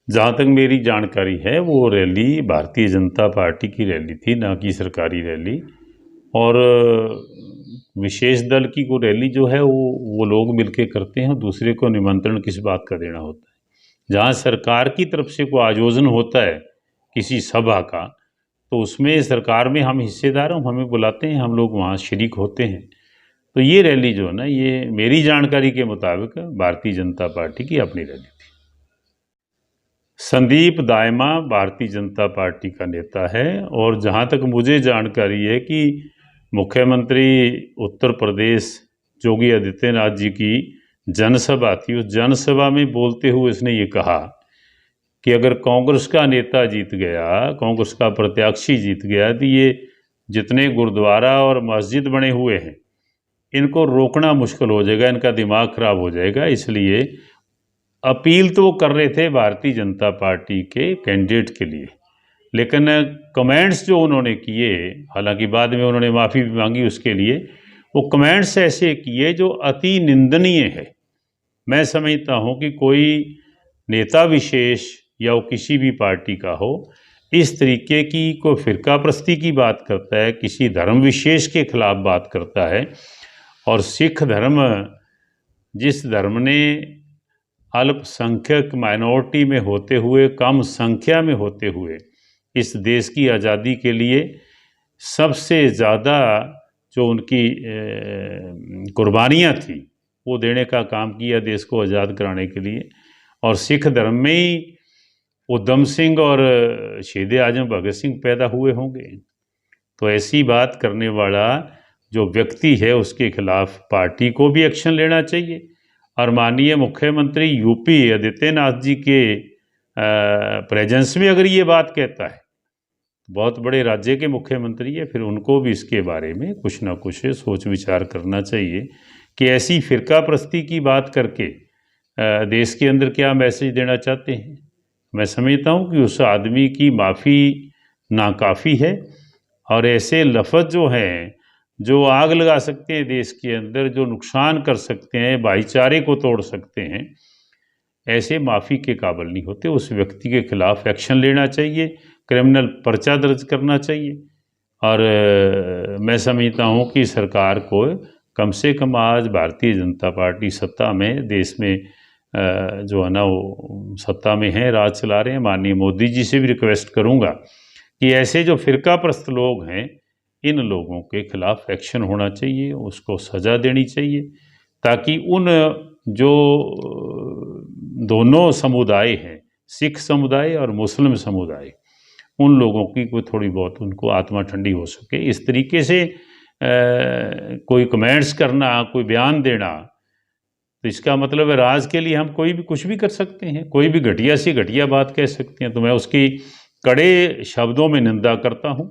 जहाँ तक मेरी जानकारी है वो रैली भारतीय जनता पार्टी की रैली थी, ना कि सरकारी रैली। और विशेष दल की कोई रैली जो है वो लोग मिलके करते हैं, दूसरे को निमंत्रण किस बात का देना होता है। जहाँ सरकार की तरफ से कोई आयोजन होता है किसी सभा का, तो उसमें सरकार में हम हिस्सेदार हैं, हमें बुलाते हैं, हम लोग वहाँ शरीक होते हैं। तो ये रैली जो है ना, ये मेरी जानकारी के मुताबिक भारतीय जनता पार्टी की अपनी रैली थी। संदीप दायमा भारतीय जनता पार्टी का नेता है, और जहाँ तक मुझे जानकारी है कि मुख्यमंत्री उत्तर प्रदेश योगी आदित्यनाथ जी की जनसभा थी, उस जनसभा में बोलते हुए उसने ये कहा कि अगर कांग्रेस का नेता जीत गया, कांग्रेस का प्रत्याशी जीत गया, तो ये जितने गुरुद्वारा और मस्जिद बने हुए हैं इनको रोकना मुश्किल हो जाएगा, इनका दिमाग खराब हो जाएगा। इसलिए अपील तो वो कर रहे थे भारतीय जनता पार्टी के कैंडिडेट के लिए, लेकिन कमेंट्स जो उन्होंने किए, हालांकि बाद में उन्होंने माफ़ी भी मांगी उसके लिए, वो कमेंट्स ऐसे किए जो अति निंदनीय है। मैं समझता हूँ कि कोई नेता विशेष या वो किसी भी पार्टी का हो, इस तरीके की कोई फिरका प्रस्ती की बात करता है, किसी धर्म विशेष के खिलाफ बात करता है, और सिख धर्म जिस धर्म ने अल्पसंख्यक माइनॉरिटी में होते हुए, कम संख्या में होते हुए इस देश की आज़ादी के लिए सबसे ज़्यादा जो उनकी कुर्बानियाँ थी वो देने का काम किया देश को आज़ाद कराने के लिए, और सिख धर्म में ही उधम सिंह और शहीद आजम भगत सिंह पैदा हुए होंगे। तो ऐसी बात करने वाला जो व्यक्ति है उसके खिलाफ पार्टी को भी एक्शन लेना चाहिए। और माननीय मुख्यमंत्री यूपी आदित्यनाथ जी के प्रेजेंस में अगर ये बात कहता है, बहुत बड़े राज्य के मुख्यमंत्री है, फिर उनको भी इसके बारे में कुछ ना कुछ सोच विचार करना चाहिए कि ऐसी फिरका प्रस्ती की बात करके देश के अंदर क्या मैसेज देना चाहते हैं। मैं समझता हूँ कि उस आदमी की माफ़ी नाकाफ़ी है, और ऐसे लफ्ज़ जो हैं जो आग लगा सकते हैं देश के अंदर, जो नुकसान कर सकते हैं, भाईचारे को तोड़ सकते हैं, ऐसे माफ़ी के काबिल नहीं होते। उस व्यक्ति के खिलाफ एक्शन लेना चाहिए, क्रिमिनल पर्चा दर्ज करना चाहिए। और मैं समझता हूँ कि सरकार को कम से कम, आज भारतीय जनता पार्टी सत्ता में, देश में जो है ना वो सत्ता में है, राज चला रहे हैं, माननीय मोदी जी से भी रिक्वेस्ट करूँगा कि ऐसे जो फिरका प्रस्त लोग हैं, इन लोगों के खिलाफ एक्शन होना चाहिए, उसको सज़ा देनी चाहिए, ताकि उन जो दोनों समुदाय हैं, सिख समुदाय और मुस्लिम समुदाय, उन लोगों की कोई थोड़ी बहुत उनको आत्मा ठंडी हो सके। इस तरीके से कोई कमेंट्स करना, कोई बयान देना, तो इसका मतलब है राज के लिए हम कोई भी कुछ भी कर सकते हैं, कोई भी घटिया सी घटिया बात कह सकते हैं। तो मैं उसकी कड़े शब्दों में निंदा करता हूँ।